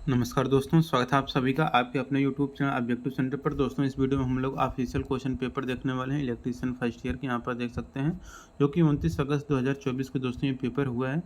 नमस्कार दोस्तों, स्वागत है आप सभी का आपके अपने यूट्यूब चैनल ऑब्जेक्टिव सेंटर पर। दोस्तों, इस वीडियो में हम लोग ऑफिशियल क्वेश्चन पेपर देखने वाले हैं इलेक्ट्रीशियन फर्स्ट ईयर के। यहाँ पर देख सकते हैं जो कि 29 अगस्त 2024 को दोस्तों ये पेपर हुआ है।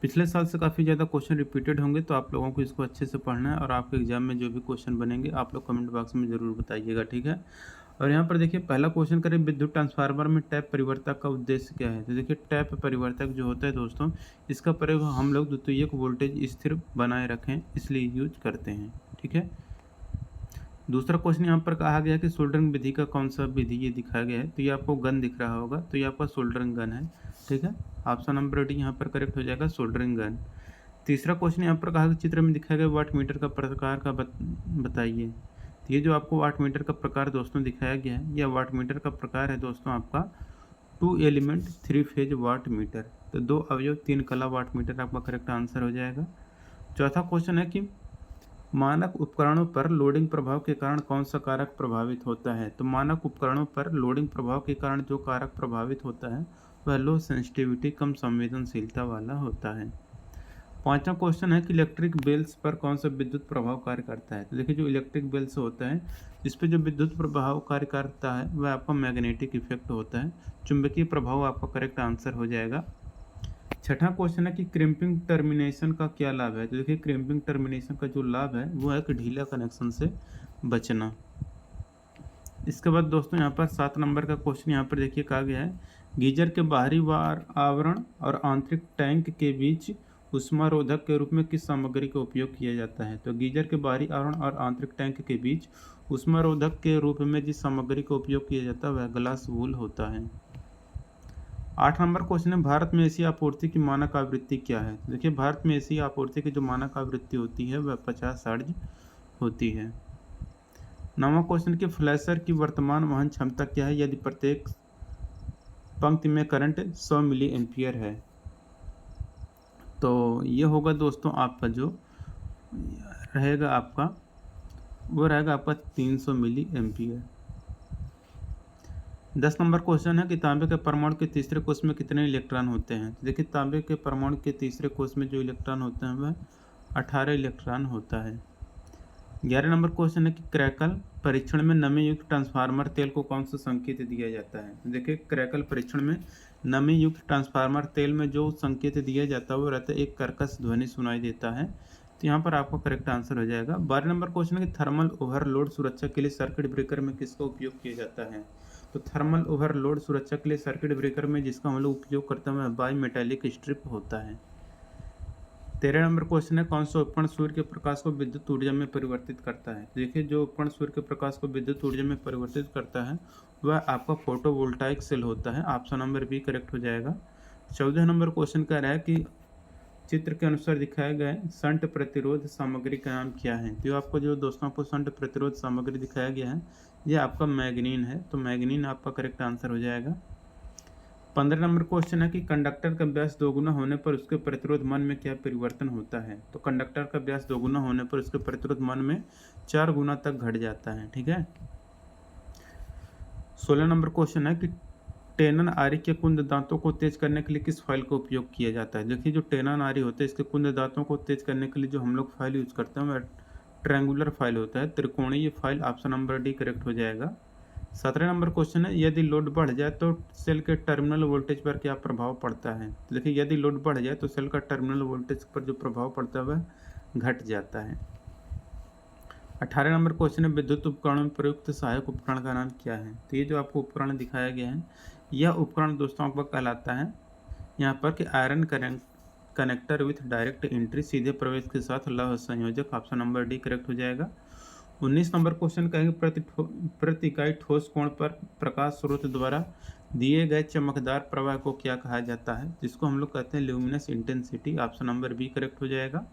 पिछले साल से काफ़ी ज़्यादा क्वेश्चन रिपीटेड होंगे, तो आप लोगों को इसको अच्छे से पढ़ना है और आपके एग्जाम में जो भी क्वेश्चन बनेंगे आप लोग कमेंट बॉक्स में ज़रूर बताइएगा, ठीक है। और यहाँ पर देखिए पहला क्वेश्चन करें, विद्युत ट्रांसफार्मर में टैप परिवर्तक का उद्देश्य क्या है। तो देखिए टैप परिवर्तक जो होता है दोस्तों, इसका प्रयोग हम लोग द्वितीयक वोल्टेज स्थिर बनाए रखें इसलिए यूज करते हैं, ठीक है। दूसरा क्वेश्चन यहाँ पर कहा गया कि सोल्डरिंग विधि का कौन सा विधि ये दिखाया गया है। तो ये आपको गन दिख रहा होगा, तो ये आपका सोल्डरिंग गन है, ठीक है। ऑप्शन नंबर डी यहाँ पर करेक्ट हो जाएगा, सोल्डरिंग गन। तीसरा क्वेश्चन यहाँ पर कहा कि चित्र में दिखाया गया वाट मीटर का प्रकार का बताइए। तो ये जो आपको वाट मीटर का प्रकार दोस्तों दिखाया गया है, यह वाट मीटर का प्रकार है दोस्तों आपका 2 एलिमेंट 3 फेज वाट मीटर। तो 2 अवयव 3 कला वाट मीटर आपका करेक्ट आंसर हो जाएगा। चौथा क्वेश्चन है कि मानक उपकरणों पर लोडिंग प्रभाव के कारण कौन सा कारक प्रभावित होता है। तो मानक उपकरणों पर लोडिंग प्रभाव के कारण जो कारक प्रभावित होता है वह लो सेंसिटिविटी कम संवेदनशीलता वाला होता है। पांचवा क्वेश्चन है कि इलेक्ट्रिक बेल्स पर कौन सा विद्युत प्रभाव कार्य करता है। तो देखिए जो इलेक्ट्रिक बेल्स होता है इस पर जो विद्युत प्रभाव कार्य करता है वह आपका मैग्नेटिक इफेक्ट होता है, चुंबकीय प्रभाव आपका करेक्ट आंसर हो जाएगा। छठा क्वेश्चन है कि क्रिम्पिंग टर्मिनेशन का क्या लाभ है। तो देखिए क्रिम्पिंग टर्मिनेशन का जो लाभ है वो है कि ढीला कनेक्शन से बचना। इसके बाद दोस्तों यहाँ पर 7 नंबर का क्वेश्चन यहाँ पर देखिए कहा गया है, गीजर के बाहरी वार आवरण और आंतरिक टैंक के बीच ऊष्मारोधक के रूप में किस सामग्री का उपयोग किया जाता है। तो गीजर के बाहरी आवरण और आंतरिक टैंक के बीच ऊष्मारोधक के रूप में जिस सामग्री का उपयोग किया जाता है वह ग्लास वूल होता है। 8 नंबर क्वेश्चन है, भारत में एसी आपूर्ति की मानक आवृत्ति क्या है। देखिए भारत में एसी आपूर्ति की जो मानक आवृत्ति होती है वह 50 हर्ट्ज होती है। 9वां क्वेश्चन कि फ्लैशर की वर्तमान वहन क्षमता क्या है यदि प्रत्येक पंक्ति में करंट 100 मिली एम्पियर है। तो ये होगा दोस्तों आपका जो रहेगा आपका वो रहेगा आपका 300 मिली एम्पियर। 10 नंबर क्वेश्चन है कि तांबे के परमाणु के तीसरे कोष में कितने इलेक्ट्रॉन होते हैं। तो देखिए तांबे के परमाणु के तीसरे कोष में जो इलेक्ट्रॉन होते हैं वह 18 इलेक्ट्रॉन होता है। 11 नंबर क्वेश्चन है कि क्रैकल परीक्षण में नमी युक्त ट्रांसफार्मर तेल को कौन सा संकेत दिया जाता है। तो देखिए क्रैकल परीक्षण में नमी युक्त ट्रांसफार्मर तेल में जो संकेत दिया जाता है वो रहता है एक कर्कश ध्वनि सुनाई देता है। तो यहाँ पर आपका करेक्ट आंसर हो जाएगा। 12 नंबर क्वेश्चन है कि थर्मल ओवरलोड सुरक्षा के लिए सर्किट ब्रेकर में किसका उपयोग किया जाता है। तो थर्मल ओवरलोड सुरक्षा के लिए सर्किट ब्रेकर में जिसका हम लोग उपयोग करते हैं वह बाई मेटालिक स्ट्रिप होता है। 13 नंबर क्वेश्चन है, कौन सा उपकरण सूर्य के प्रकाश को विद्युत ऊर्जा में परिवर्तित करता है। देखिए जो उपकरण सूर्य के प्रकाश को विद्युत ऊर्जा में परिवर्तित करता है वह आपका फोटोवोल्टाइक सेल होता है। ऑप्शन नंबर बी करेक्ट हो जाएगा। 14 नंबर क्वेश्चन कह रहा है कि चित्र के अनुसार दिखाया गया शंट प्रतिरोध सामग्री का नाम क्या है। तो आपको जो दोस्तों को शंट प्रतिरोध सामग्री दिखाया गया है यह आपका मैग्नीन है, तो मैग्नीन आपका करेक्ट आंसर हो जाएगा। 15 नंबर क्वेश्चन है कि कंडक्टर का व्यास दोगुना होने पर उसके प्रतिरोध मान में क्या परिवर्तन होता है। तो कंडक्टर का व्यास दोगुना होने पर उसके प्रतिरोध मान में 4 गुना तक घट जाता है, ठीक है। 16 नंबर क्वेश्चन है कि टेनन आरी के कुंद दांतों को तेज करने के लिए किस फाइल का उपयोग किया जाता है। देखिए जो टेनन आरी होता है इसके कुंद दांतों को तेज करने के लिए जो हम लोग फाइल यूज करते हैं वह ट्रायंगुलर फाइल होता है, त्रिकोणीय file. Option number D correct हो जाएगा। 17 नंबर क्वेश्चन है, यदि लोड बढ़ जाए तो सेल के टर्मिनल वोल्टेज पर क्या प्रभाव पड़ता है। तो देखिए यदि लोड बढ़ जाए तो सेल का टर्मिनल वोल्टेज पर जो प्रभाव पड़ता है वह घट जाता है। 18 नंबर क्वेश्चन है, विद्युत उपकरणों में प्रयुक्त सहायक उपकरण का नाम क्या है। तो ये जो आपको उपकरण दिखाया गया है यह उपकरण दोस्तों आपका कहलाता है यहाँ पर कि iron connector with direct entry, सीधे प्रवेश के साथ लौह संयोजक। ऑप्शन नंबर डी करेक्ट हो जाएगा। 19 नंबर क्वेश्चन कहेंगे प्रति इकाई ठोस कोण पर प्रकाश स्रोत द्वारा दिए गए चमकदार प्रवाह को क्या कहा जाता है, जिसको हम लोग कहते हैं luminous intensity. Option number B correct हो जाएगा।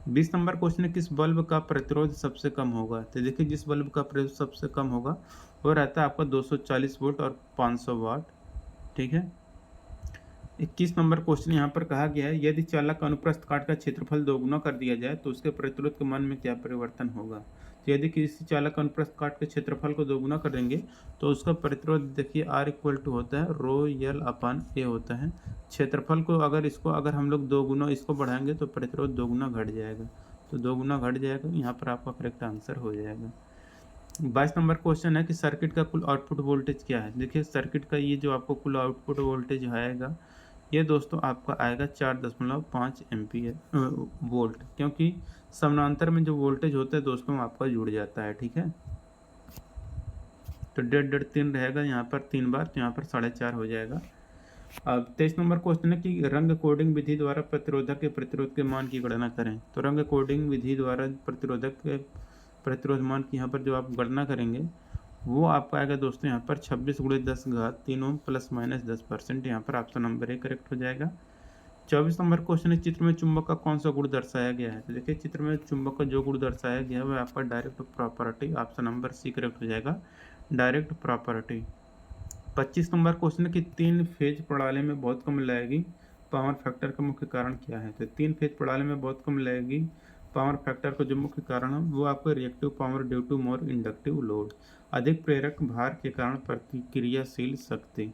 20 नंबर क्वेश्चन है, किस बल्ब का प्रतिरोध सबसे कम होगा। तो देखिए जिस बल्ब का प्रतिरोध सबसे कम होगा वो रहता है आपका 240 वोल्ट और 500 वाट, ठीक है। 21 नंबर क्वेश्चन यहाँ पर कहा गया है, यदि चालक अनुप्रस्थ काट का क्षेत्रफल दोगुना कर दिया जाए तो उसके प्रतिरोध के मान में क्या परिवर्तन होगा। तो यदि किसी चालक अनुप्रस्थ काट के क्षेत्रफल को दोगुना कर देंगे तो उसका प्रतिरोध देखिए R इक्वल टू होता है रो यल अपन ए होता है। क्षेत्रफल को अगर हम लोग दोगुना इसको बढ़ाएंगे तो प्रतिरोध दोगुना घट जाएगा। तो 2 गुना घट जाएगा, यहाँ पर आपका करेक्ट आंसर हो जाएगा। 22 नंबर क्वेश्चन है कि सर्किट का कुल आउटपुट वोल्टेज क्या है। देखिए सर्किट का ये जो आपको कुल आउटपुट वोल्टेज आएगा, ये दोस्तों आपका आएगा 4.5 एम्पीयर वोल्ट, क्योंकि समानांतर में जो वोल्टेज होता है दोस्तों आपका जुड़ जाता है, ठीक है। तो 1.5 रहेगा यहाँ पर 3 बार, तो यहाँ पर 4.5 हो जाएगा। अब 23 नंबर क्वेश्चन है कि रंग कोडिंग विधि द्वारा प्रतिरोधक के प्रतिरोध के मान की गणना करें। तो रंग कोडिंग विधि द्वारा प्रतिरोधक के प्रतिरोध मान की यहाँ पर जो आप गणना करेंगे वो आपका आएगा दोस्तों यहाँ पर 26 × 10 घात 3 ओम ±10%। यहाँ पर ऑप्शन नंबर ए करेक्ट हो जाएगा। 24 नंबर क्वेश्चन है चित्र में चुंबक का कौन सा गुण दर्शाया गया है। तो देखिए चित्र में चुंबक का जो गुण दर्शाया गया है वह आपका direct property, option number C correct हो जाएगा, डायरेक्ट प्रॉपर्टी। 25 नंबर क्वेश्चन है कि 3 फेज प्रणाली में बहुत कम लगेगी पावर फैक्टर का मुख्य कारण क्या है। तो 3 फेज प्रणाली में बहुत कम लगेगी पावर फैक्टर का जो मुख्य कारण है वो आपका reactive power due to more inductive load, अधिक प्रेरक भार के कारण प्रतिक्रियाशील शक्ति।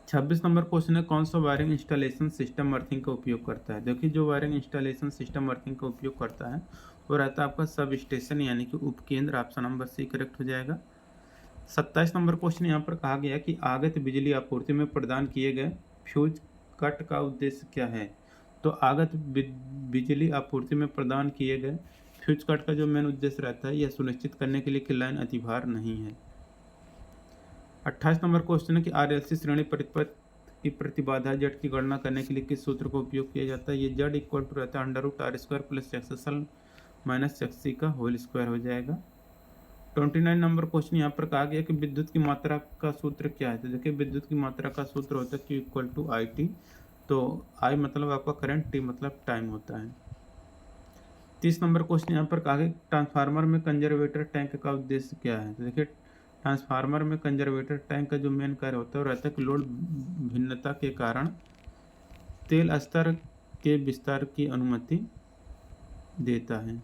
26 नंबर क्वेश्चन है कौन सा वायरिंग इंस्टॉलेशन सिस्टम अर्थिंग का उपयोग करता है। देखिए जो वायरिंग इंस्टॉलेशन सिस्टम अर्थिंग का उपयोग करता है वो रहता है आपका सब स्टेशन यानी कि उपकेंद्र, ऑप्शन नंबर सी करेक्ट हो जाएगा। 27 नंबर क्वेश्चन यहाँ पर कहा गया कि आगत बिजली आपूर्ति में प्रदान किए गए फ्यूज कट का उद्देश्य क्या है। तो आगत बिजली आपूर्ति में प्रदान किए गए फ्यूज कट का जो मेन उद्देश्य रहता है यह सुनिश्चित करने के लिए कि लाइन अतिभार नहीं है। 28 नंबर क्वेश्चन है कि RLC श्रेणी परिपथ की प्रतिबाधा जेड की गणना करने के लिए किस सूत्र का उपयोग किया जाता है। ये जेड इक्वल टू रहता है √r² + XSL - XC का होल स्क्वायर हो जाएगा। 29 नंबर क्वेश्चन यहाँ पर कहा गया कि विद्युत की मात्रा का सूत्र क्या है। तो देखिए विद्युत की मात्रा का सूत्र होता है Q इक्वल टू IT। तो I मतलब आपका करंट, T मतलब टाइम होता है। 30 नंबर क्वेश्चन यहाँ पर कहा गया ट्रांसफार्मर में कंजर्वेटर टैंक का उद्देश्य क्या है। तो देखिए ट्रांसफार्मर में कंजर्वेटर टैंक का जो मेन कार्य होता है वो रहता है कि लोड भिन्नता के कारण तेल स्तर के विस्तार की अनुमति देता है।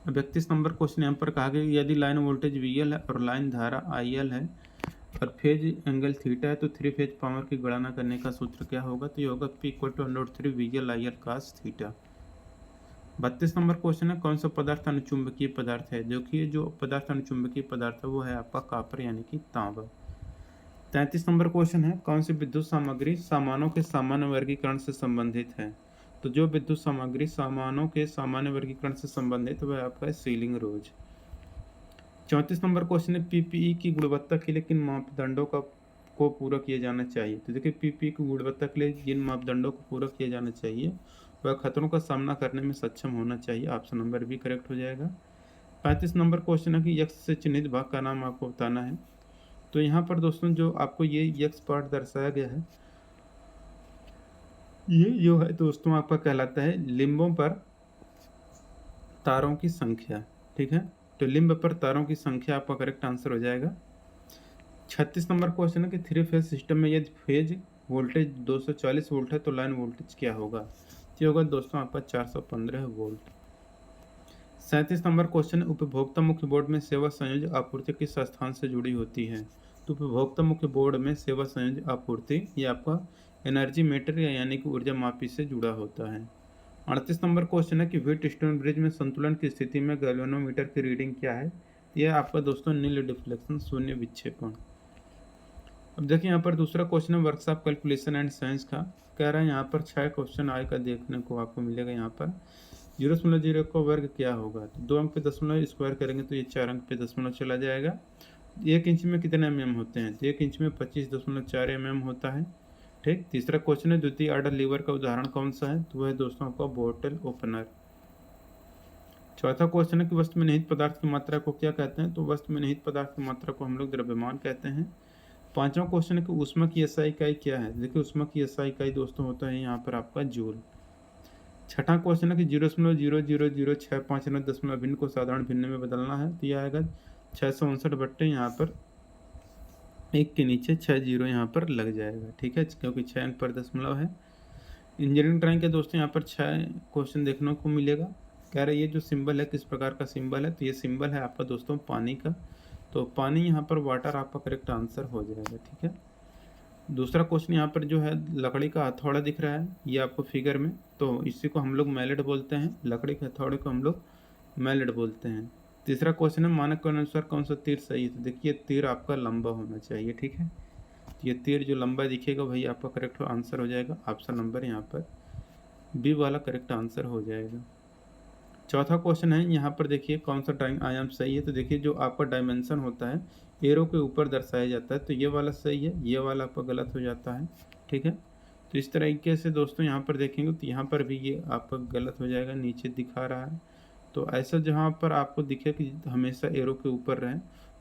31 नंबर क्वेश्चन यहाँ पर कहा गया यदि लाइन वोल्टेज VL है और लाइन धारा IL है और फेज एंगल थीटा है तो 3 फेज पावर की गणना करने का सूत्र क्या होगा। तो ये होगा P = √3 VL IL cos theta. 32 number question है कौन सा पदार्थ अनुचुंबकीय पदार्थ है। जो कि जो पदार्थ अनुचुंबकीय पदार्थ है वो है आपका कॉपर यानी कि तांबा। 33 नंबर क्वेश्चन है कौन सी विद्युत सामग्री सामानों के सामान्य वर्गीकरण से संबंधित है। तो जो विद्युत सामग्री सामानों के सामान्य वर्गीकरण से संबंधित वह आपका है सीलिंग रोज। 34 नंबर क्वेश्चन है PPE की गुणवत्ता के लिए किन मापदंडों को पूरा किया जाना चाहिए। तो देखिए PPE की गुणवत्ता के लिए जिन मापदंडों को पूरा किया जाना चाहिए वह खतरों का सामना करने में सक्षम होना चाहिए, ऑप्शन नंबर बी करेक्ट हो जाएगा। 35 नंबर क्वेश्चन है कि यक्ष से चिन्हित भाग का नाम आपको बताना है। तो यहाँ पर दोस्तों जो आपको ये यक्ष पार्ट दर्शाया गया है ये जो है दोस्तों आपका कहलाता है लिंबों पर तारों की संख्या, ठीक है। तो लिंब पर तारों की संख्या आपका करेक्ट आंसर हो जाएगा। 36 नंबर क्वेश्चन है कि 3 फेज सिस्टम में यदि फेज वोल्टेज 240 वोल्ट है तो लाइन वोल्टेज क्या होगा। ये होगा दोस्तों आपका 415 वोल्ट। 37 नंबर क्वेश्चन है उपभोक्ता मुख्य बोर्ड में सेवा संयोजक आपूर्ति किस स्थान से जुड़ी होती है। तो उपभोक्ता मुख्य बोर्ड में सेवा संयोजक आपूर्ति ये आपका एनर्जी मीटर यानी कि ऊर्जा मापी से जुड़ा होता है। 38 नंबर क्वेश्चन है कि व्हीटस्टोन ब्रिज में संतुलन की स्थिति में गैल्वेनोमीटर की रीडिंग क्या है। यह आपका दोस्तों नील डिफ्लेक्शन, शून्य विक्षेपण। अब देखिए यहाँ पर दूसरा क्वेश्चन है वर्कशॉप कैलकुलेशन एंड साइंस का। कह रहा है यहाँ पर 6 क्वेश्चन आए का देखने को आपको मिलेगा। यहाँ पर 0.0 का वर्ग क्या होगा। तो 2 अंक पे दशमलव स्क्वायर करेंगे तो ये 4 अंक पे दशमलव चला जाएगा। 1 इंच में कितने mm होते हैं। तो 1 इंच में 25.4 mm होता है, ठीक। तीसरा क्वेश्चन है द्वितीय ऑर्डर लीवर का उदाहरण कौन सा है। तो वह दोस्तों आपका बोतल ओपनर। चौथा क्वेश्चन है कि वस्तु में निहित पदार्थ की मात्रा को क्या कहते हैं। तो वस्तु में निहित पदार्थ की मात्रा को हम लोग द्रव्यमान कहते हैं। पांचवा क्वेश्चन है कि ऊष्मा की SI इकाई क्या है। देखिए ऊष्मा की SI इकाई दोस्तों होता है यहाँ पर आपका जूल। छठा क्वेश्चन है कि 0.00065 दशमलव भिन्न को साधारण भिन्न में बदलना है। तो यह आएगा 659 बट्टे यहाँ पर 1 के नीचे 6 जीरो यहाँ पर लग जाएगा, ठीक है, क्योंकि 6 अंक पर दशमलव है। इंजीनियरिंग ड्राइंग के दोस्तों यहाँ पर 6 क्वेश्चन देखने को मिलेगा। कह रहे ये जो सिंबल है किस प्रकार का सिंबल है। तो ये सिंबल है आपका दोस्तों पानी का। तो पानी यहाँ पर वाटर आपका करेक्ट आंसर हो जाएगा, ठीक है। दूसरा क्वेश्चन यहाँ पर जो है लकड़ी का हथौड़ा दिख रहा है ये आपको फिगर में, तो इसी को हम लोग मैलेट बोलते हैं, लकड़ी के हथौड़े को हम लोग मैलेट बोलते हैं। तीसरा क्वेश्चन है मानक के अनुसार कौन सा तीर सही है, तो देखिए तीर आपका लंबा होना चाहिए, ठीक है। तो ये तीर जो लंबा दिखेगा वही आपका करेक्ट आंसर हो जाएगा। ऑप्शन नंबर यहाँ पर बी वाला करेक्ट आंसर हो जाएगा। चौथा क्वेश्चन है यहाँ पर देखिए कौन सा ड्राइंग आयाम सही है, तो देखिए जो आपका डायमेंशन होता है एरो के ऊपर दर्शाया जाता है, तो ये वाला सही है, ये वाला आपका गलत हो जाता है, ठीक है। तो इस तरीके से दोस्तों यहाँ पर देखेंगे तो यहाँ पर भी ये आपका गलत हो जाएगा, नीचे दिखा रहा है। तो ऐसा जहाँ पर आपको दिखे कि हमेशा एरो के ऊपर रहे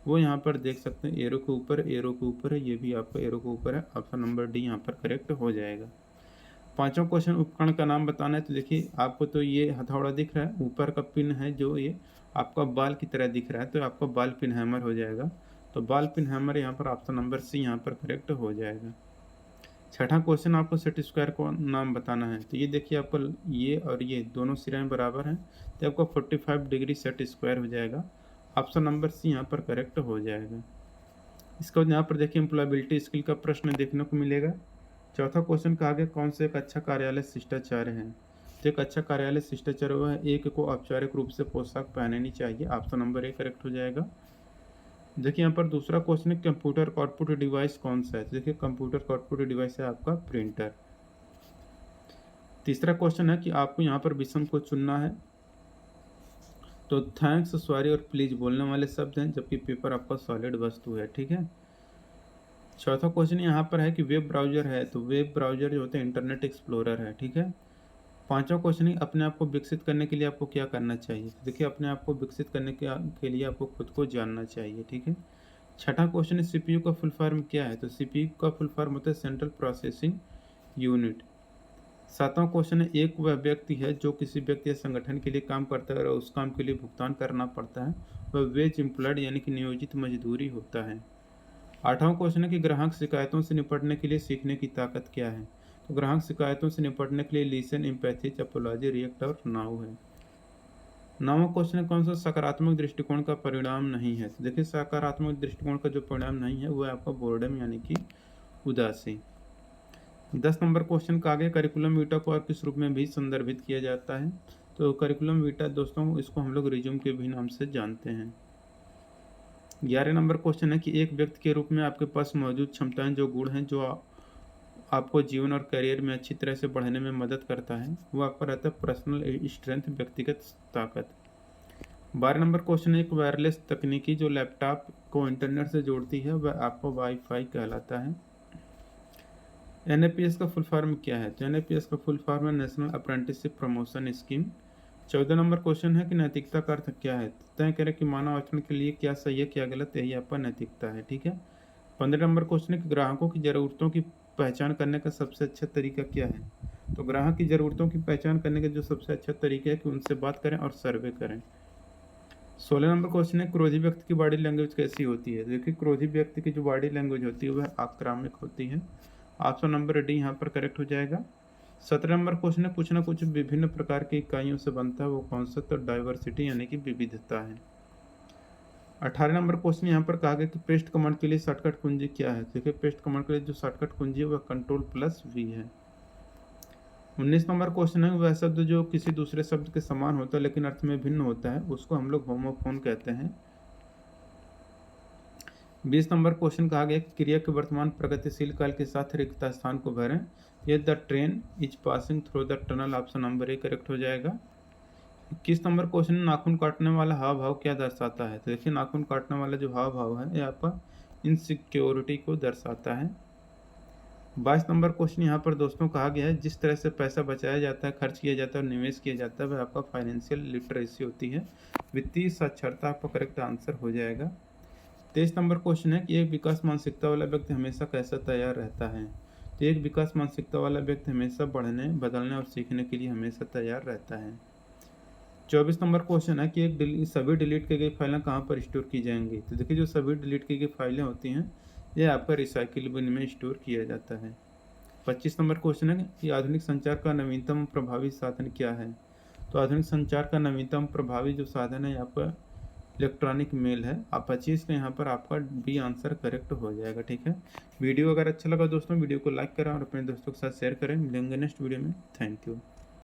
वो यहाँ पर देख सकते हैं एरो के ऊपर, एरो के ऊपर है, ये भी आपका एरो के ऊपर है। ऑप्शन नंबर डी यहाँ पर करेक्ट हो जाएगा। पांचवा क्वेश्चन उपकरण का नाम बताना है, तो देखिए आपको तो ये हथौड़ा दिख रहा है, ऊपर का पिन है जो ये आपका बाल की तरह दिख रहा है, तो आपका बाल पिन हैमर हो जाएगा। तो बाल पिन हैमर यहाँ पर ऑप्शन नंबर सी यहाँ पर करेक्ट हो जाएगा। छठा क्वेश्चन आपको सेट स्क्वायर को नाम बताना है, तो ये देखिए आपको ये और ये दोनों सिराएं बराबर हैं, तो आपको 45 डिग्री सेट स्क्वायर हो जाएगा। ऑप्शन नंबर सी यहाँ पर करेक्ट हो जाएगा। इसके बाद यहाँ पर देखिए एम्प्लॉयबिलिटी स्किल का प्रश्न देखने को मिलेगा। चौथा क्वेश्चन कहा गया कौन से एक अच्छा कार्यालय शिष्टाचार है, तो एक अच्छा कार्यालय शिष्टाचार वह है एक को औपचारिक रूप से पोशाक पहननी चाहिए। ऑप्शन नंबर ए करेक्ट हो जाएगा। देखिए यहाँ पर दूसरा क्वेश्चन है कंप्यूटर आउटपुट डिवाइस कौन सा है, तो देखिए कंप्यूटर आउटपुट डिवाइस है आपका प्रिंटर। तीसरा क्वेश्चन है कि आपको यहाँ पर विषम को चुनना है, तो थैंक्स, सॉरी और प्लीज बोलने वाले शब्द हैं, जबकि पेपर आपका सॉलिड वस्तु है, ठीक है। चौथा क्वेश्चन यहाँ पर है कि वेब ब्राउजर है, तो वेब ब्राउजर जो होता है इंटरनेट एक्सप्लोरर है, ठीक है। पांचवा क्वेश्चन है अपने आप को विकसित करने के लिए आपको क्या करना चाहिए, तो देखिए अपने आप को विकसित करने के लिए आपको खुद को जानना चाहिए, ठीक है। छठा क्वेश्चन है सीपीयू का फुल फॉर्म क्या है, तो सीपीयू का फुल फॉर्म होता है सेंट्रल प्रोसेसिंग यूनिट। सातवां क्वेश्चन है एक वह व्यक्ति है जो किसी व्यक्ति या संगठन के लिए काम करता है और उस काम के लिए भुगतान करना पड़ता है, वह वेज एम्प्लॉयड यानी कि नियोजित मजदूरी होता है। आठवां क्वेश्चन है कि ग्राहक शिकायतों से निपटने के लिए सीखने की ताकत क्या है, तो ग्राहक शिकायतों से निपटने के लिए लिसन, एम्पैथी, एपोलॉजी, रिएक्ट और नाउ है। नौवां क्वेश्चन है कौन सा सकारात्मक दृष्टिकोण का परिणाम नहीं है, तो देखिए सकारात्मक दृष्टिकोण का जो परिणाम नहीं है वो है आपका बोर्डम यानी कि उदासी। 10 नंबर क्वेश्चन का आगे करिकुलम वीटा को और किस रूप में भी संदर्भित किया जाता है, तो करिकुलम वीटा दोस्तों इसको हम लोग रिज्यूम के भी नाम से जानते हैं। 11 नंबर क्वेश्चन है कि एक व्यक्ति के रूप में आपके पास मौजूद क्षमताएं जो गुण हैं जो आपको जीवन और करियर में अच्छी तरह से बढ़ने में मदद करता है, वो आपका रहता है पर्सनल स्ट्रेंथ, व्यक्तिगत ताकत। 12 नंबर क्वेश्चन है एक वायरलेस तकनीकी जो लैपटॉप को इंटरनेट से जोड़ती है वह आपको वाईफाई कहलाता है। एनएपीएस का फुल फॉर्म क्या है, तो एनएपीएस का फुल फॉर्म है national apprenticeship promotion scheme. 14 number question है कि नैतिकता का अर्थ क्या है, तय करें कि मानव आचरण के लिए क्या सही है क्या गलत, यही आपका नैतिकता है, ठीक है। 15 नंबर क्वेश्चन है कि ग्राहकों की ज़रूरतों की पहचान करने का सबसे अच्छा तरीका क्या है, तो ग्राहक की ज़रूरतों की पहचान करने का जो सबसे अच्छा तरीका है कि उनसे बात करें और सर्वे करें। 16 नंबर क्वेश्चन है क्रोधी व्यक्ति की बॉडी लैंग्वेज कैसी होती है, देखिए क्रोधी व्यक्ति की जो बॉडी लैंग्वेज होती है वह आक्रामक होती है। ऑप्शन नंबर डी यहाँ पर करेक्ट हो जाएगा। 17 नंबर क्वेश्चन है कुछ ना कुछ विभिन्न प्रकार की इकाइयों से बनता है वो कौन सा, तो डाइवर्सिटी यानी कि विविधता है। 18 नंबर क्वेश्चन यहाँ पर कहा गया कि पेस्ट कमांड के लिए शॉर्टकट कुंजी क्या है, देखिए पेस्ट कमांड के लिए जो शॉर्टकट कुंजी है वह कंट्रोल+V है। 19 नंबर क्वेश्चन है वह शब्द जो किसी दूसरे शब्द के समान होता है लेकिन अर्थ में भिन्न होता है उसको हम लोग होमोफोन कहते हैं। 20 नंबर क्वेश्चन कहा गया कि क्रिया के वर्तमान प्रगतिशील काल के साथ रिक्त स्थान को भरें, ये the train is passing through the tunnel. Option number A correct हो जाएगा। 21 नंबर क्वेश्चन नाखून काटने वाला हाव भाव क्या दर्शाता है, तो देखिए नाखून काटने वाला जो हाव भाव है ये आपका इनसिक्योरिटी को दर्शाता है। 22 नंबर क्वेश्चन यहाँ पर दोस्तों कहा गया है जिस तरह से पैसा बचाया जाता है, खर्च किया जाता है और निवेश किया जाता है वह आपका फाइनेंशियल लिटरेसी होती है, वित्तीय साक्षरता आपका करेक्ट आंसर हो जाएगा। 23 नंबर क्वेश्चन है कि एक विकास मानसिकता वाला व्यक्ति हमेशा कैसा तैयार रहता है, तो एक विकास मानसिकता वाला व्यक्ति हमेशा बढ़ने, बदलने और सीखने के लिए हमेशा तैयार रहता है। 24 नंबर क्वेश्चन है कि सभी डिलीट की गई फाइलें कहाँ पर स्टोर की जाएंगी, तो देखिए जो सभी डिलीट की गई फाइलें होती हैं ये आपका रिसाइकिल बिन में स्टोर किया जाता है। 25 नंबर क्वेश्चन है कि आधुनिक संचार का नवीनतम प्रभावी साधन क्या है, तो आधुनिक संचार का नवीनतम प्रभावी जो साधन है आपका इलेक्ट्रॉनिक मेल है अपाची, इसलिए यहाँ पर आपका बी आंसर करेक्ट हो जाएगा। ठीक है, वीडियो अगर अच्छा लगा दोस्तों वीडियो को लाइक करें और अपने दोस्तों के साथ शेयर करें। मिलेंगे नेक्स्ट वीडियो में। Thank you.